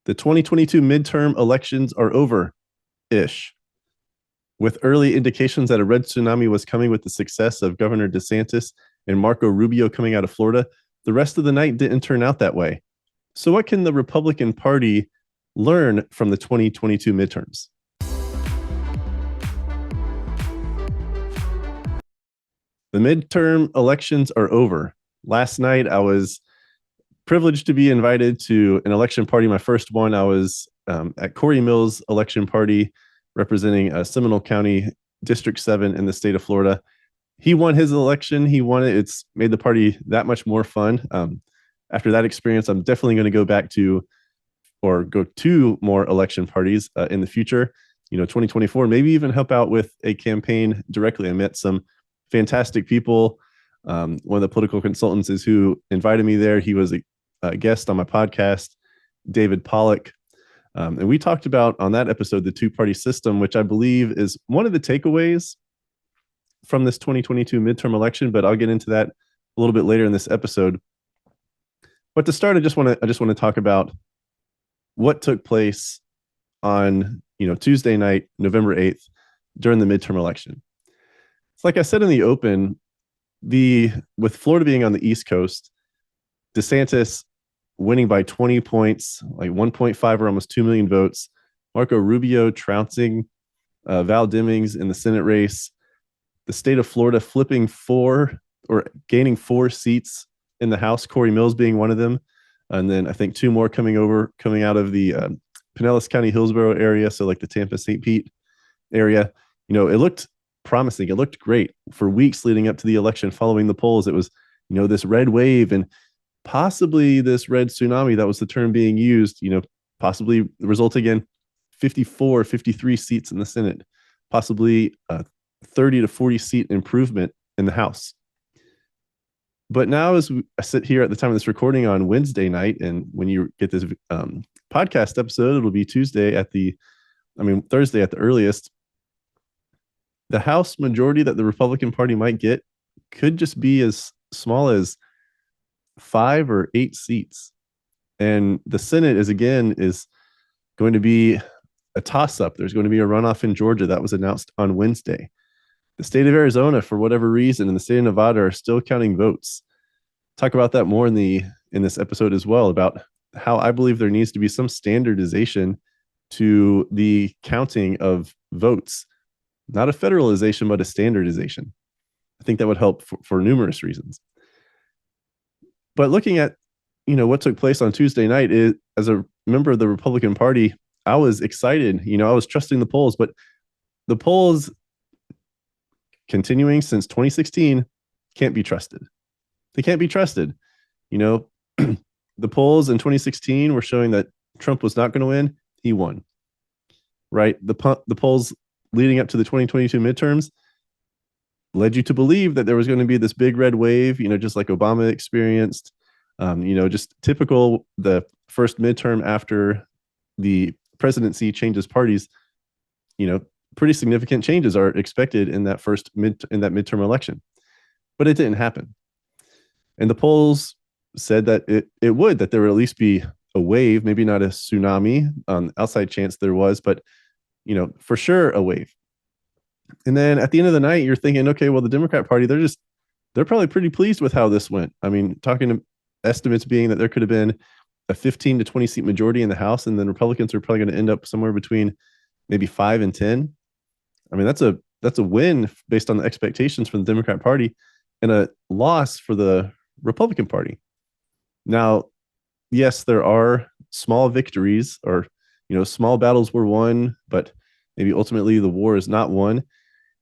The 2022 midterm elections are over-ish, with early indications that a red tsunami was coming with the success of Governor DeSantis and Marco Rubio coming out of Florida. The rest of the night didn't turn out that way. So what can the Republican Party learn from the 2022 midterms? The midterm elections are over. Last night, I was privileged to be invited to an election party, my first one. I was at Corey Mills' election party representing Seminole County, District 7 in the state of Florida. He won his election. He won it. It's made the party that much more fun. After that experience, I'm definitely going to go back to or go to more election parties in the future, 2024, maybe even help out with a campaign directly. I met some fantastic people. One of the political consultants is who invited me there. He was a guest on my podcast, David Pollock. And we talked about on that episode, the two-party system, which I believe is one of the takeaways from this 2022 midterm election, but I'll get into that a little bit later in this episode. But to start, I just want to talk about what took place on, Tuesday night, November 8th, during the midterm election. It's like I said in the open, with Florida being on the East Coast, DeSantis winning by 20 points, like 1.5 or almost 2 million votes. Marco Rubio trouncing Val Demings in the Senate race. The state of Florida flipping gaining 4 seats in the House, Corey Mills being one of them. And then I think 2 more coming out of the Pinellas County, Hillsborough area. So like the Tampa, St. Pete area, it looked promising. It looked great for weeks leading up to the election. Following the polls, it was, this red wave and possibly this red tsunami. That was the term being used, possibly resulting in 54, 53 seats in the Senate, possibly 30 to 40 seat improvement in the House. But now, as I sit here at the time of this recording on Wednesday night, and when you get this podcast episode, it'll be Thursday at the earliest. The House majority that the Republican Party might get could just be as small as 5 or 8 seats. And the Senate is going to be a toss-up. There's going to be a runoff in Georgia that was announced on Wednesday. The state of Arizona, for whatever reason, and the state of Nevada are still counting votes. Talk about that more in this episode as well, about how I believe there needs to be some standardization to the counting of votes. Not a federalization, but a standardization. I think that would help for numerous reasons. But looking at, what took place on Tuesday night, as a member of the Republican Party, I was excited. I was trusting the polls, but the polls continuing since 2016 can't be trusted. They can't be trusted. The polls in 2016 were showing that Trump was not going to win. He won. Right? The polls leading up to the 2022 midterms led you to believe that there was going to be this big red wave, just like Obama experienced, just typical the first midterm after the presidency changes parties, pretty significant changes are expected in that midterm election. But it didn't happen. And the polls said that that there would at least be a wave, maybe not a tsunami, outside chance there was, but for sure a wave. And then at the end of the night, you're thinking, okay, well, the Democrat Party, they're probably pretty pleased with how this went. I mean, talking to estimates being that there could have been a 15 to 20 seat majority in the House, and then Republicans are probably going to end up somewhere between maybe 5 and 10. I mean, that's a win based on the expectations from the Democrat Party, and a loss for the Republican Party. Now, yes, there are small victories, or small battles were won, but maybe ultimately the war is not won.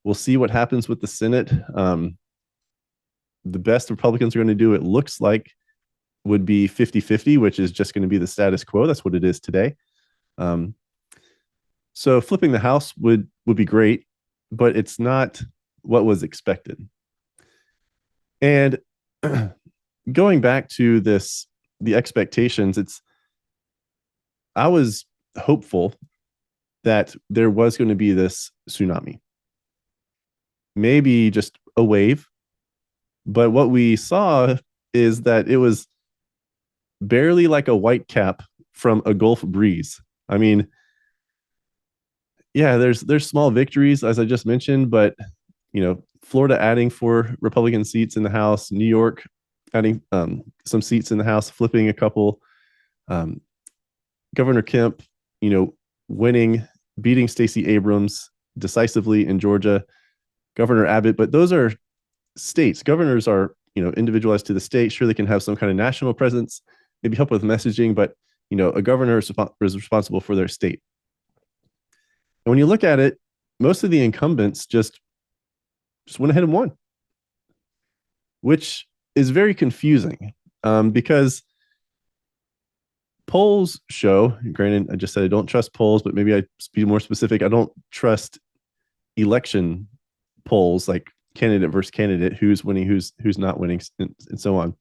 We'll see what happens with the Senate. The best Republicans are going to do, it looks like, would be 50-50, which is just going to be the status quo. That's what it is today. So flipping the House would be great, but it's not what was expected. And going back to the expectations, I was hopeful that there was going to be this tsunami, maybe just a wave. But what we saw is that it was barely like a white cap from a Gulf breeze. I mean, yeah, there's small victories as I just mentioned, but Florida adding 4 Republican seats in the House, New York adding some seats in the House, flipping a couple, um, Governor Kemp, winning, beating Stacey Abrams decisively in Georgia, Governor Abbott, but those are states. Governors are individualized to the state. Sure, they can have some kind of national presence, maybe help with messaging, but a governor is responsible for their state. And when you look at it, most of the incumbents just went ahead and won, which is very confusing because polls show, granted, I just said I don't trust polls, but maybe I be more specific. I don't trust election polls like candidate versus candidate, who's winning, who's not winning, and so on.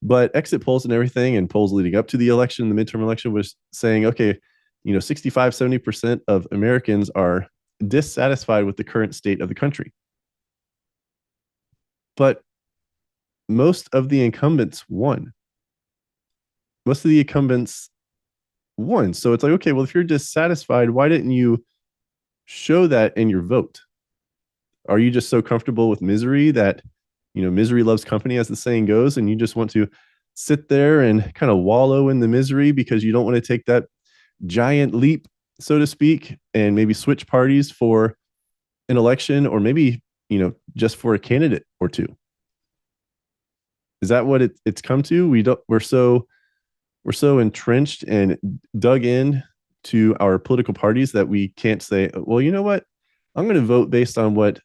But exit polls and everything, and polls leading up to the election, the midterm election, was saying, okay, 65, 70% of Americans are dissatisfied with the current state of the country. But most of the incumbents won. Most of the incumbents won. So it's like, okay, well, if you're dissatisfied, why didn't you show that in your vote? Are you just so comfortable with misery that, misery loves company, as the saying goes, and you just want to sit there and kind of wallow in the misery because you don't want to take that giant leap, so to speak, and maybe switch parties for an election, or maybe, just for a candidate or two? Is that what it's come to? We're so entrenched and dug in to our political parties that we can't say, well, you know what? I'm going to vote based on what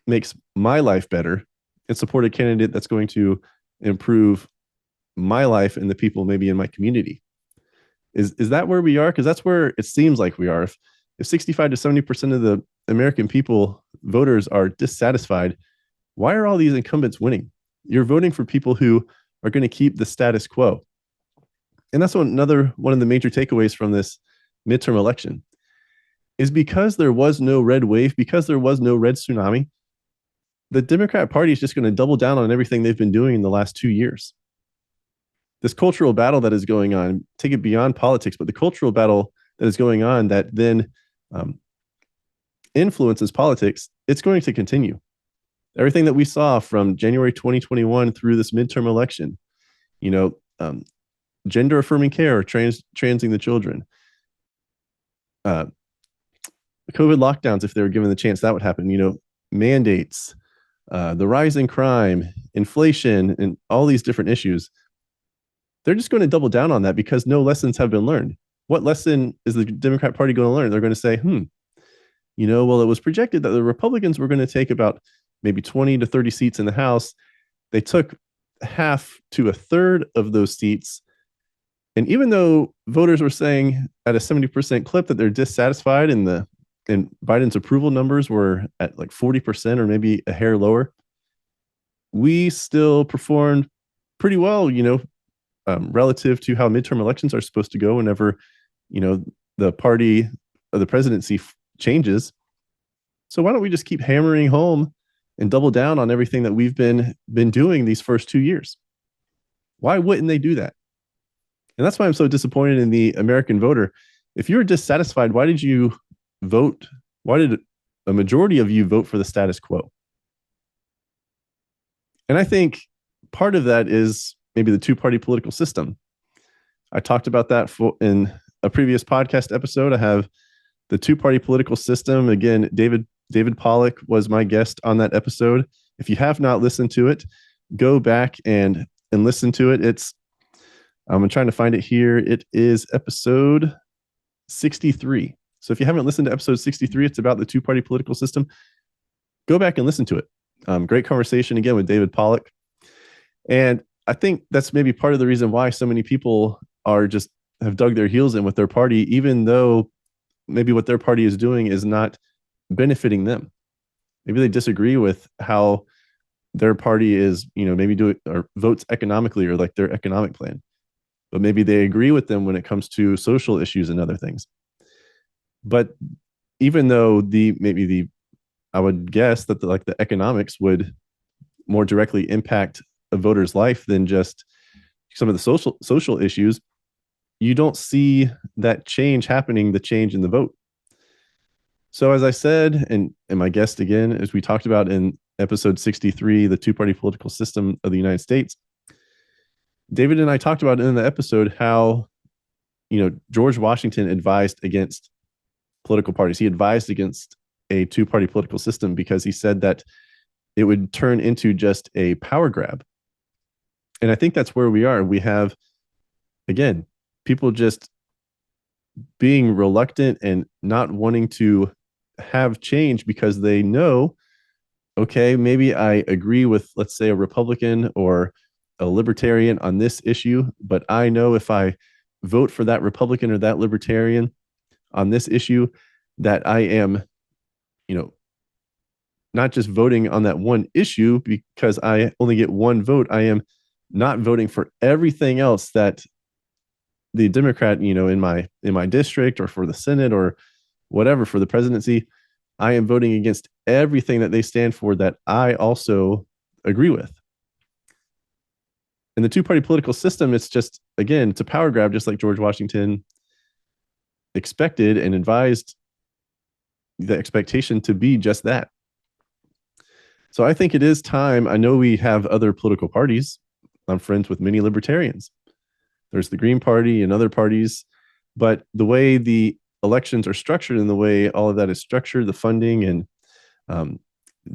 makes my life better and support a candidate that's going to improve my life and the people maybe in my community. Is that where we are? Because that's where it seems like we are. If 65 to 70% of the American people, voters, are dissatisfied, why are all these incumbents winning? You're voting for people who are going to keep the status quo. And that's one of the major takeaways from this midterm election is because there was no red wave, because there was no red tsunami, the Democrat Party is just going to double down on everything they've been doing in the last 2 years. This cultural battle that is going on, take it beyond politics, but the cultural battle that is going on that then influences politics, it's going to continue. Everything that we saw from January 2021 through this midterm election, gender affirming care, transing the children, COVID lockdowns, if they were given the chance, that would happen, mandates, the rise in crime, inflation, and all these different issues. They're just going to double down on that because no lessons have been learned. What lesson is the Democrat Party going to learn? They're going to say, well, it was projected that the Republicans were going to take about maybe 20 to 30 seats in the House. They took half to a third of those seats. And even though voters were saying at a 70% clip that they're dissatisfied and Biden's approval numbers were at like 40% or maybe a hair lower, we still performed pretty well, relative to how midterm elections are supposed to go whenever, the party of the presidency changes. So why don't we just keep hammering home and double down on everything that we've been doing these first 2 years? Why wouldn't they do that? And that's why I'm so disappointed in the American voter. If you're dissatisfied, why did you vote? Why did a majority of you vote for the status quo? And I think part of that is maybe the two-party political system. I talked about that in a previous podcast episode. I have the two-party political system. Again, David Pollock was my guest on that episode. If you have not listened to it, go back and listen to it. I'm trying to find it here. It is episode 63. So if you haven't listened to episode 63, it's about the two-party political system. Go back and listen to it. Great conversation again with David Pollock. And I think that's maybe part of the reason why so many people have dug their heels in with their party, even though maybe what their party is doing is not benefiting them. Maybe they disagree with how their party is, maybe do it or votes economically or like their economic plan. But maybe they agree with them when it comes to social issues and other things. But even though I would guess that the economics would more directly impact a voter's life than just some of the social issues, you don't see that change happening, the change in the vote. So as I said, and my guest again, as we talked about in episode 63, the two-party political system of the United States, David and I talked about in the episode how, George Washington advised against political parties. He advised against a two-party political system because he said that it would turn into just a power grab. And I think that's where we are. We have, again, people just being reluctant and not wanting to have change because they know, okay, maybe I agree with, let's say, a Republican or a libertarian on this issue, but I know if I vote for that Republican or that libertarian on this issue, that I am, not just voting on that one issue because I only get one vote. I am not voting for everything else that the Democrat, in my district or for the Senate or whatever for the presidency. I am voting against everything that they stand for that I also agree with. In the two-party political system, it's just, again, it's a power grab, just like George Washington expected and advised the expectation to be just that. So I think it is time. I know we have other political parties. I'm friends with many libertarians. There's the Green Party and other parties, but the way the elections are structured and the way all of that is structured, the funding and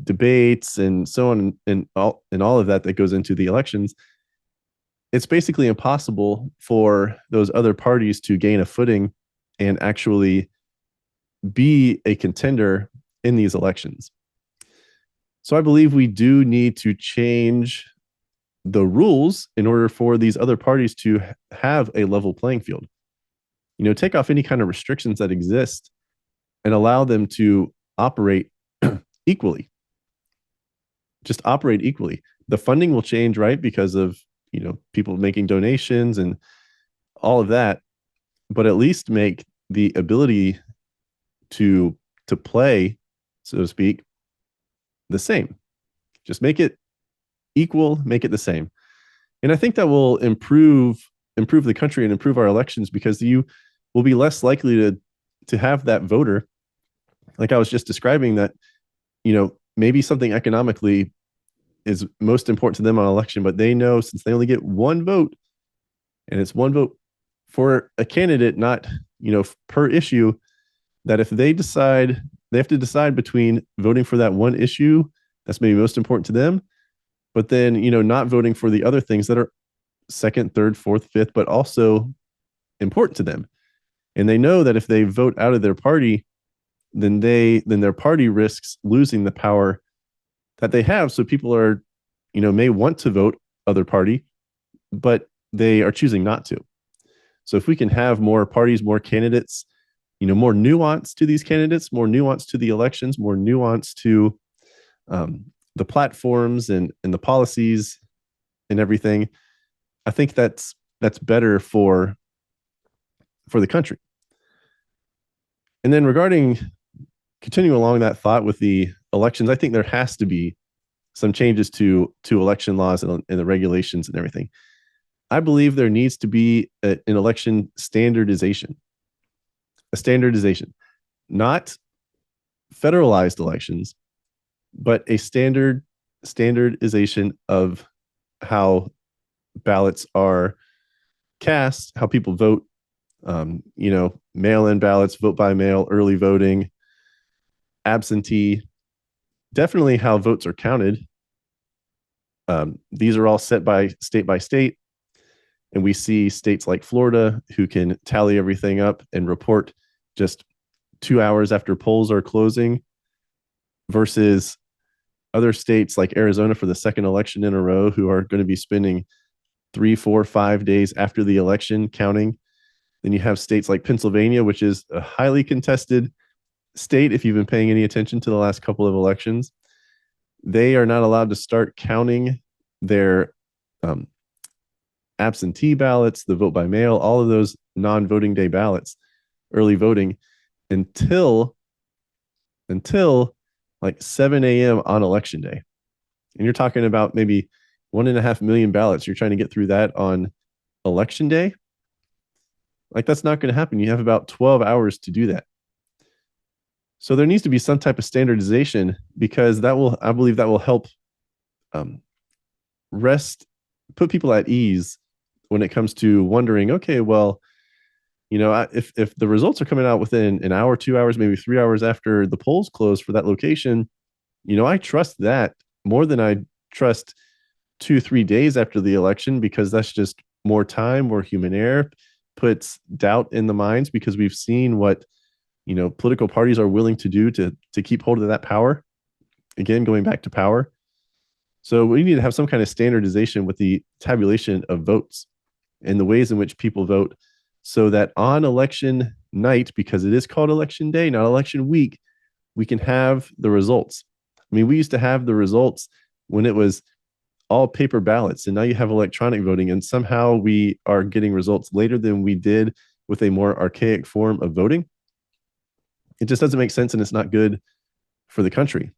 debates and so on and all of that goes into the elections, it's basically impossible for those other parties to gain a footing and actually be a contender in these elections. So I believe we do need to change the rules in order for these other parties to have a level playing field. Take off any kind of restrictions that exist and allow them to operate equally. Just operate equally. The funding will change, right? Because of, people making donations and all of that, but at least make the ability to play, so to speak, the same. Just make it equal, make it the same. And I think that will improve the country and improve our elections because you will be less likely to have that voter, like I was just describing, that, maybe something economically is most important to them on election, but they know since they only get one vote and it's one vote for a candidate, not, per issue, that if they decide, they have to decide between voting for that one issue that's maybe most important to them, but then, not voting for the other things that are second, third, fourth, fifth, but also important to them. And they know that if they vote out of their party, then their party risks losing the power that they have. So people are, may want to vote other party, but they are choosing not to. So if we can have more parties, more candidates, more nuance to these candidates, more nuance to the elections, more nuance to the platforms and the policies and everything, I think that's better for the country. And then regarding continuing along that thought with the elections, I think there has to be some changes to election laws and the regulations and everything. I believe there needs to be an election standardization, not federalized elections, but a standardization of how ballots are cast, how people vote, mail-in ballots, vote by mail, early voting, absentee, definitely how votes are counted. These are all set by state, and we see states like Florida who can tally everything up and report just 2 hours after polls are closing, versus other states like Arizona for the second election in a row who are going to be spending 3, 4, 5 days after the election counting. Then you have states like Pennsylvania, which is a highly contested state. If you've been paying any attention to the last couple of elections, they are not allowed to start counting their absentee ballots, the vote by mail, all of those non-voting day ballots, early voting, until like 7 a.m. on election day. And you're talking about maybe 1.5 million ballots. You're trying to get through that on election day. Like, that's not going to happen. You have about 12 hours to do that. So there needs to be some type of standardization, because I believe that will help um, put people at ease when it comes to wondering, okay, well, if the results are coming out within an hour, 2 hours, maybe 3 hours after the polls close for that location, I trust that more than I trust 2, 3 days after the election, because that's just more time, more human error, puts doubt in the minds, because we've seen what political parties are willing to do to keep hold of that power. Again, going back to power. So we need to have some kind of standardization with the tabulation of votes and the ways in which people vote, so that on election night, because it is called election day, not election week, we can have the results. I mean, we used to have the results when it was all paper ballots, and now you have electronic voting, and somehow we are getting results later than we did with a more archaic form of voting. It just doesn't make sense, and it's not good for the country.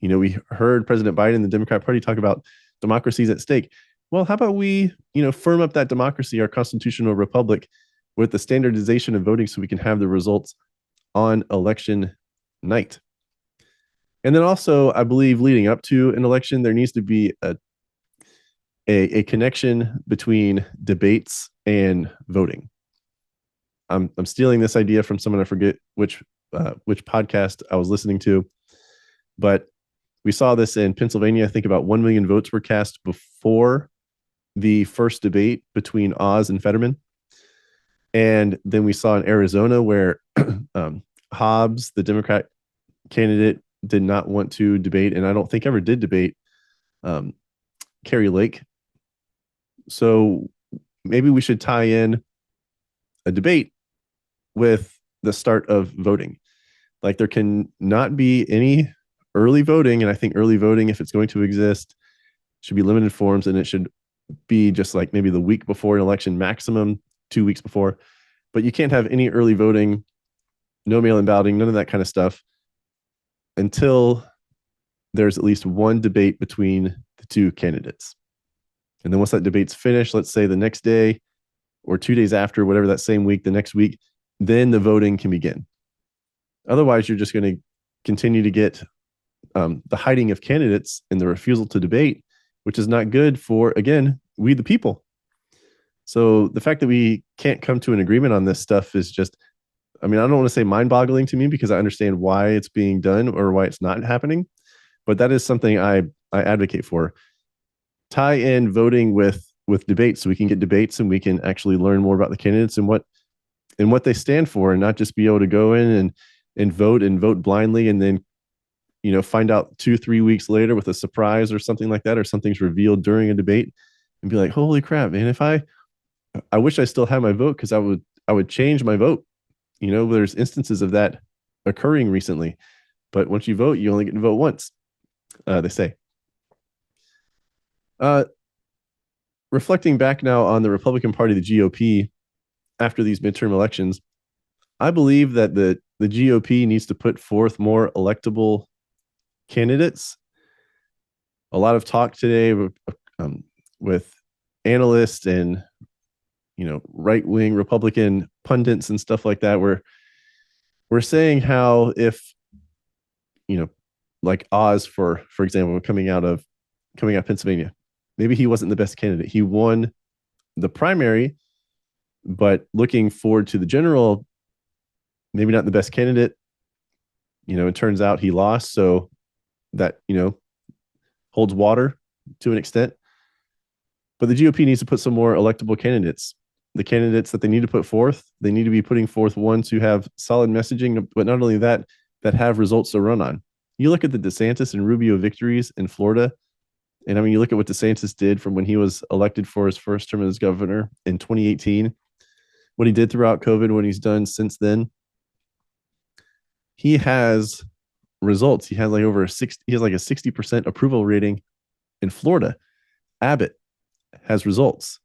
We heard President Biden and the Democrat Party talk about democracy's at stake. Well, how about we, firm up that democracy, our constitutional republic, with the standardization of voting, so we can have the results on election night. And then also, I believe leading up to an election, there needs to be a connection between debates and voting. I'm stealing this idea from someone, I forget which podcast I was listening to, but we saw this in Pennsylvania. I think about 1 million votes were cast before the first debate between Oz and Fetterman. And then we saw in Arizona where Hobbs, the Democrat candidate, did not want to debate, and I don't think ever did debate Kari Lake. So maybe we should tie in a debate with the start of voting. Like, there can not be any early voting, and I think early voting, if it's going to exist, should be limited forms, and it should be just like maybe the week before an election, maximum 2 weeks before. But you can't have any early voting, no mail-in balloting, none of that kind of stuff, until there's at least one debate between the two candidates. And then once that debate's finished, let's say the next day or 2 days after, whatever, that same week, the next week, then the voting can begin. Otherwise, you're just going to continue to get the hiding of candidates and the refusal to debate, which is not good for, again, we the people. So the fact that we can't come to an agreement on this stuff is just, I mean, I don't want to say mind-boggling to me, because I understand why it's being done or why it's not happening, but that is something I advocate for. Tie in voting with debates, so we can get debates and we can actually learn more about the candidates and what they stand for, and not just be able to go in and vote blindly, and then find out 2-3 weeks later with a surprise or something like that, or something's revealed during a debate, and be like, holy crap, man, if I wish I still had my vote, because I would change my vote. There's instances of that occurring recently, but once you vote, you only get to vote once, they say. Reflecting back now on the Republican Party, the GOP, after these midterm elections, I believe that the GOP needs to put forth more electable candidates. A lot of talk today with analysts and right-wing Republican pundits and stuff like that, where we're saying how, if like Oz, for example, coming out of Pennsylvania, maybe he wasn't the best candidate. He won the primary, but looking forward to the general, maybe not the best candidate. It turns out he lost, so that holds water to an extent. But the GOP needs to put some more electable candidates. The candidates that they need to put forth, they need to be putting forth ones who have solid messaging, but not only that have results to run on. You look at the DeSantis and Rubio victories in Florida, and I mean, you look at what DeSantis did from when he was elected for his first term as governor in 2018, what he did throughout COVID, what he's done since then. He has results. He has like over 60. He has like a 60% approval rating in Florida. Abbott has results.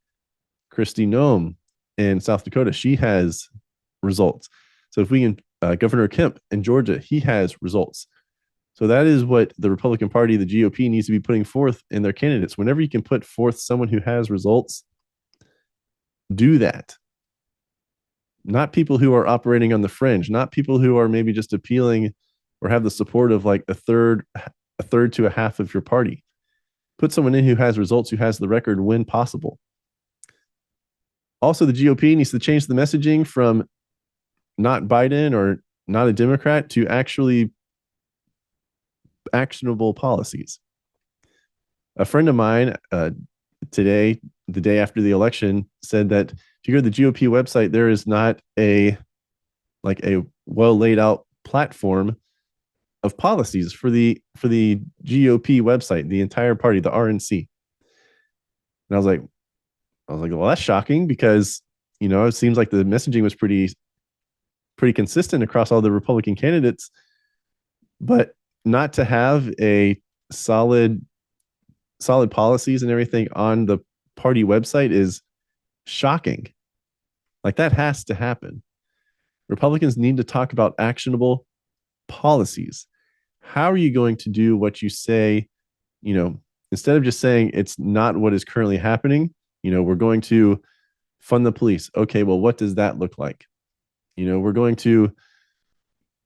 Kristi Noem in South Dakota, she has results. So if we can, Governor Kemp in Georgia, he has results. So that is what the Republican Party, the GOP, needs to be putting forth in their candidates. Whenever you can put forth someone who has results, do that. not people who are operating on the fringe, not people who are maybe just appealing or have the support of like a third to a half of your party. Put someone in who has results, who has the record when possible. Also, the GOP needs to change the messaging from not Biden or not a Democrat to actually actionable policies. A friend of mine today, the day after the election, said that if you go to the GOP website, there is not a well laid out platform of policies for the GOP website, the entire party, the RNC. And I was like, well, that's shocking because it seems like the messaging was pretty consistent across all the Republican candidates, but not to have a solid policies and everything on the party website is shocking. Like, that has to happen. Republicans need to talk about actionable policies. How are you going to do what you say, instead of just saying it's not what is currently happening, we're going to fund the police. Okay, well, what does that look like? We're going to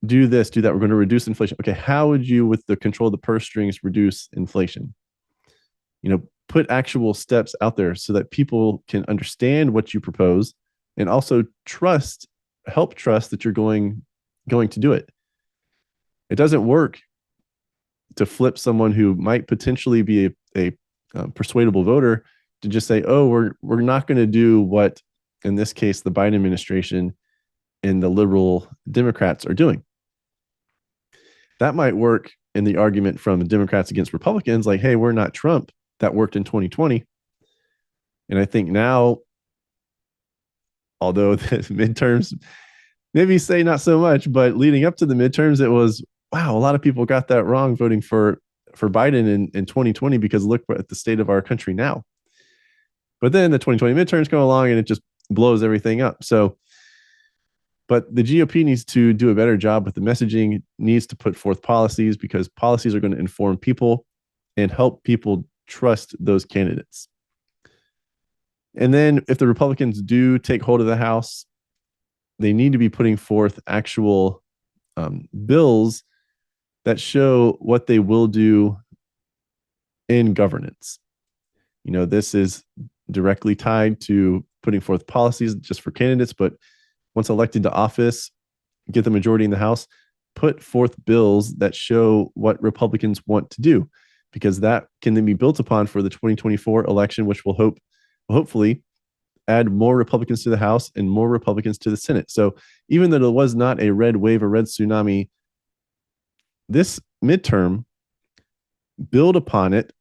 do this, do that. We're going to reduce inflation. Okay, how would you, with the control of the purse strings, reduce inflation? Put actual steps out there so that people can understand what you propose and also help trust that you're going to do it. It doesn't work to flip someone who might potentially be a persuadable voter to just say, oh, we're not going to do what, in this case, the Biden administration and the liberal Democrats are doing. That might work in the argument from the Democrats against Republicans, like, hey, we're not Trump. That worked in 2020. And I think now, although the midterms maybe say not so much, but leading up to the midterms, it was, wow, a lot of people got that wrong voting for Biden in 2020, because look at the state of our country now. But then the 2020 midterms come along and it just blows everything up. So, but the GOP needs to do a better job with the messaging, needs to put forth policies, because policies are going to inform people and help people trust those candidates. And then if the Republicans do take hold of the House, they need to be putting forth actual bills that show what they will do in governance. This is directly tied to putting forth policies just for candidates, but once elected to office, get the majority in the House, put forth bills that show what Republicans want to do, because that can then be built upon for the 2024 election, which will hopefully add more Republicans to the House and more Republicans to the Senate. So even though there was not a red wave, a red tsunami, this midterm, build upon it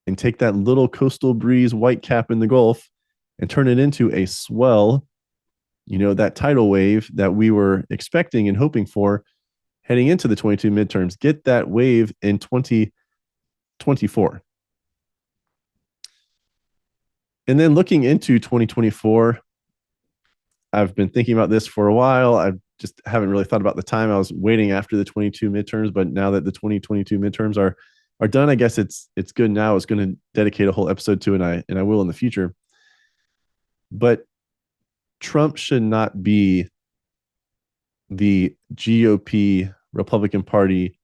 and take that little coastal breeze white cap in the Gulf and turn it into a swell, that tidal wave that we were expecting and hoping for heading into the 22 midterms. Get that wave in 2024. And then looking into 2024, I've been thinking about this for a while. I just haven't really thought about the time. I was waiting after the 22 midterms, but now that the 2022 midterms are done, I guess it's good now. I was going to dedicate a whole episode to it, and I will in the future. But Trump should not be the GOP Republican Party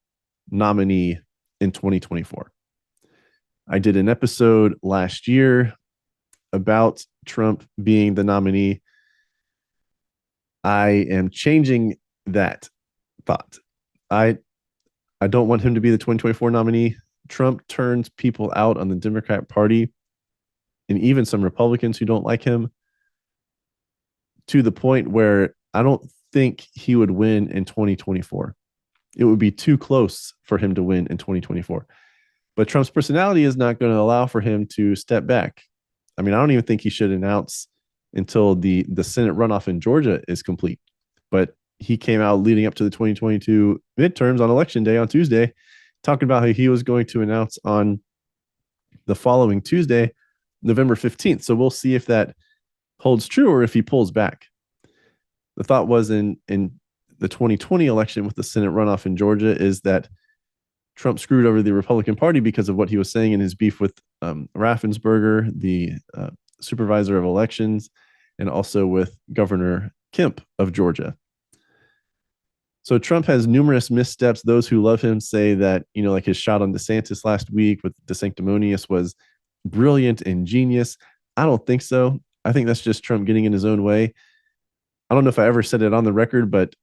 nominee in 2024. I did an episode last year about Trump being the nominee. I am changing that thought. I don't want him to be the 2024 nominee. Trump turns people out on the Democrat Party and even some Republicans who don't like him, to the point where I don't think he would win in 2024. It would be too close for him to win in 2024. But Trump's personality is not going to allow for him to step back. I mean, I don't even think he should announce until the Senate runoff in Georgia is complete. But he came out leading up to the 2022 midterms on Election Day on Tuesday, talking about how he was going to announce on the following Tuesday, November 15th. So we'll see if that holds true or if he pulls back. The thought was in the 2020 election with the Senate runoff in Georgia is that Trump screwed over the Republican Party because of what he was saying in his beef with Raffensperger, the supervisor of elections, and also with Governor Kemp of Georgia. So Trump has numerous missteps. Those who love him say that, like his shot on DeSantis last week with DeSanctimonious was brilliant and genius. I don't think so. I think that's just Trump getting in his own way. I don't know if I ever said it on the record, but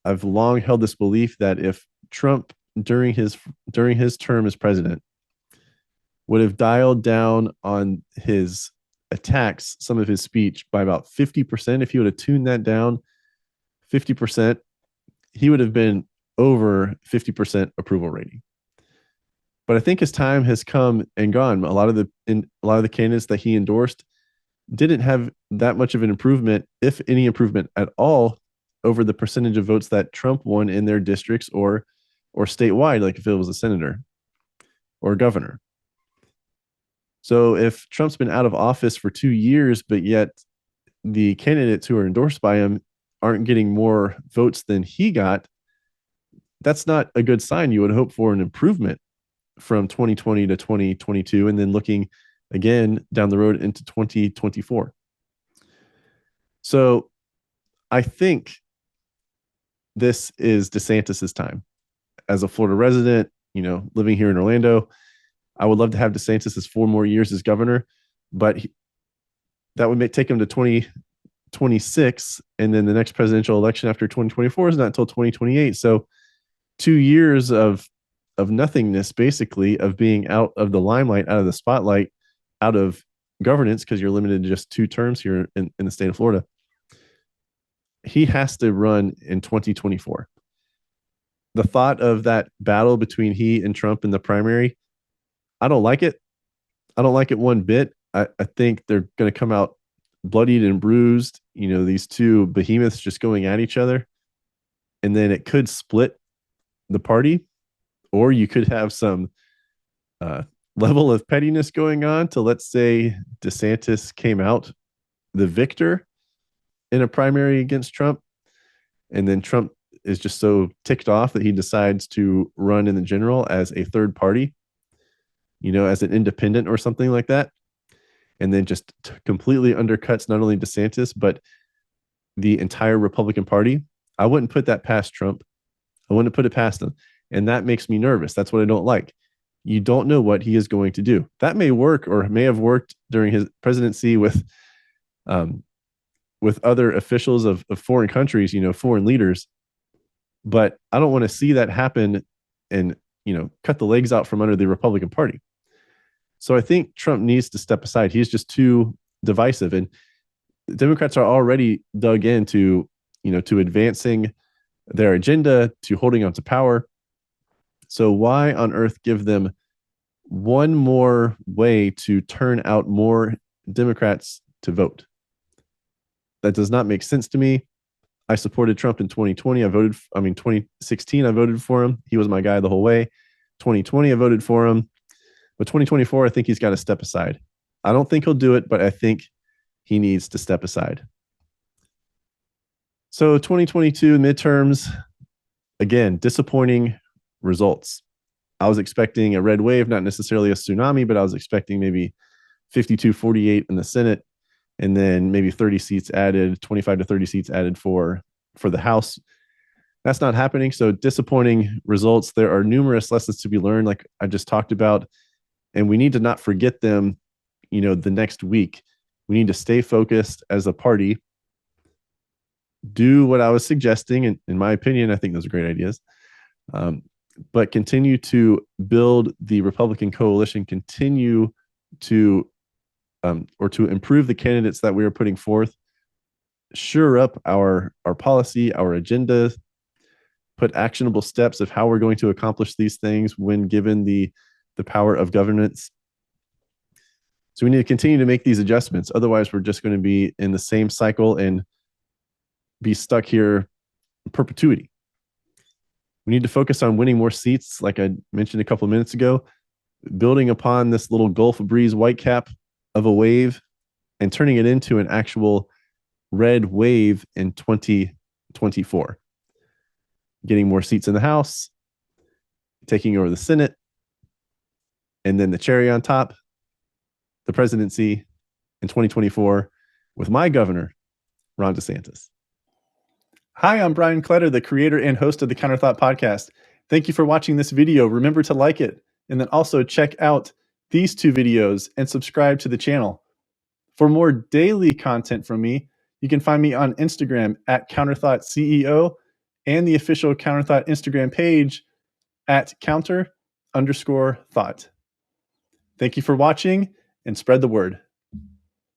I've long held this belief that if Trump during his term as president would have dialed down on his attacks, some of his speech by about 50%, if he would have tuned that down 50%, he would have been over 50% approval rating. But I think his time has come and gone. A lot of the candidates that he endorsed didn't have that much of an improvement, if any improvement at all, over the percentage of votes that Trump won in their districts or statewide, like if it was a senator or a governor. So if Trump's been out of office for 2 years, but yet the candidates who are endorsed by him aren't getting more votes than he got, that's not a good sign. You would hope for an improvement from 2020 to 2022, and then looking again down the road into 2024. So I think this is DeSantis's time. As a Florida resident, living here in Orlando, I would love to have DeSantis as 4 more years as governor, but that would take him to 2026, and then the next presidential election after 2024 is not until 2028. So 2 years of nothingness, basically, of being out of the limelight, out of the spotlight, out of governance, because you're limited to just 2 terms here in the state of Florida. He has to run in 2024. The thought of that battle between he and Trump in the primary, I don't like it. I don't like it one bit. I think they're going to come out bloodied and bruised, these 2 behemoths just going at each other. And then it could split the party, or you could have some level of pettiness going on to, let's say, DeSantis came out the victor in a primary against Trump, and then Trump is just so ticked off that he decides to run in the general as a third party, as an independent or something like that, and then just completely undercuts not only DeSantis, but the entire Republican Party. I wouldn't put that past Trump. I wouldn't put it past him. And that makes me nervous. That's what I don't like. You don't know what he is going to do. That may work, or may have worked during his presidency with other officials of foreign countries, foreign leaders. But I don't want to see that happen and, cut the legs out from under the Republican Party. So I think Trump needs to step aside. He's just too divisive. And Democrats are already dug into, to advancing their agenda, to holding on to power. So why on earth give them one more way to turn out more Democrats to vote? That does not make sense to me. I supported Trump in 2020. 2016, I voted for him. He was my guy the whole way. 2020, I voted for him. But 2024, I think he's got to step aside. I don't think he'll do it, but I think he needs to step aside. So 2022 midterms, again, disappointing results. I was expecting a red wave, not necessarily a tsunami, but I was expecting maybe 52-48 in the Senate, and then maybe 30 seats added, 25 to 30 seats added for the House. That's not happening. So disappointing results. There are numerous lessons to be learned, like I just talked about, and we need to not forget them, the next week. We need to stay focused as a party, do what I was suggesting. And in my opinion, I think those are great ideas. But continue to build the Republican coalition, continue to improve the candidates that we are putting forth, shore up our policy, our agenda, put actionable steps of how we're going to accomplish these things when given the power of governance. So we need to continue to make these adjustments. Otherwise, we're just going to be in the same cycle and be stuck here in perpetuity. We need to focus on winning more seats, like I mentioned a couple of minutes ago, building upon this little Gulf breeze whitecap of a wave and turning it into an actual red wave in 2024. Getting more seats in the House, taking over the Senate, and then the cherry on top, the presidency in 2024 with my governor, Ron DeSantis. Hi, I'm Brian Kletter, the creator and host of the Counterthought podcast. Thank you for watching this video. Remember to like it, and then also check out these two videos and subscribe to the channel. For more daily content from me, you can find me on Instagram at Counterthought CEO and the official Counterthought Instagram page at counter_thought. Thank you for watching and spread the word.